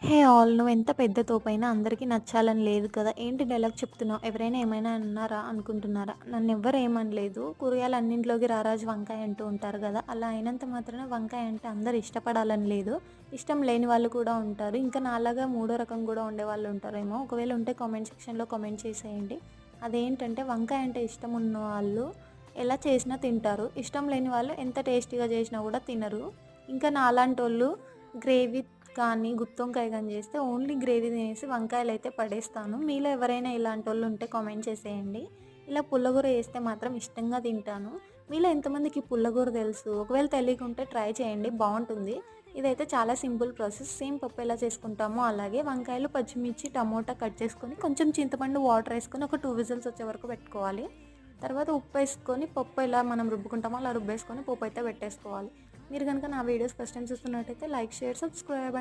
Hey all నువ్వెంత పెద్ద తోపైనా అందరికీ నచ్చాలని లేదు కదా! ఏంటి డైలాగ్ చెప్తున్నావు? ఎవరైనా ఏమైనా అన్నారా అనుకుంటున్నారా? నన్నెవ్వరు ఏమనలేదు. కూరగాయలన్నింట్లోకి రారాజు వంకాయ అంటూ ఉంటారు గదా! అలా అయినంత మాత్రాన వంకాయ అంటే అందరూ ఇష్టపడాలని లేదు. ఇష్టం లేని వాళ్ళు కూడా ఉంటారు. ఇంకా నాలాగా మూడో రకం గూడా ఉండేవాళ్ళు ఉంటారేమో! ఒకవేళ ఉంటే కామెంట్ సెక్షన్‌లో కామెంట్ చేసేయండి. అదేంటంటే వంకాయ అంటే ఇష్టం ఉన్నవాళ్ళు ఎలా చేసినా తింటారు. ఇష్టం లేని వాళ్ళు ఎంత టేస్టీగా చేసినా గూడా తినరు. ఇంకా నాలాంటోళ్ళు గ్రేవీ కానీ, గుత్తొంకాయ గాని చేస్తే ఓన్లీ గ్రేవీ తినేసి వంకాయలైతే పడేస్తాను. మీలో ఎవరైనా ఇలాంటోళ్ళు ఉంటే కామెంట్ చేసేయండి. ఇలా పుల్లగూర చేస్తే మాత్రం ఇష్టంగా తింటాను. మీలో ఎంతమందికి పుల్లగూర తెలుసు? ఒకవేళ తెలియకుంటే ట్రై చేయండి బావుంటుంది. ఇదైతే చాలా సింపుల్ ప్రాసెస్. సేమ్ పప్పు ఎలా చేసుకుంటామో అలాగే వంకాయలు, పచ్చిమిర్చి, టమోటా కట్ చేసుకొని, కొంచెం చింతపండు వాటర్ ఏసుకొని ఒక 2 విజిల్స్ వచ్చే వరకు పెట్టుకోవాలి. తర్వాత ఉప్పేసుకొని పప్పు ఎలా మనం రుబ్బుకుంటామో అలా రుబ్బేసుకొని పోపయితే పెట్టేసుకోవాలి. మీరు గనుక నా వీడియోస్ ఫస్ట్ టైమ్ చూస్తున్నట్టయితే లైక్, షేర్, సబ్స్క్రైబ్.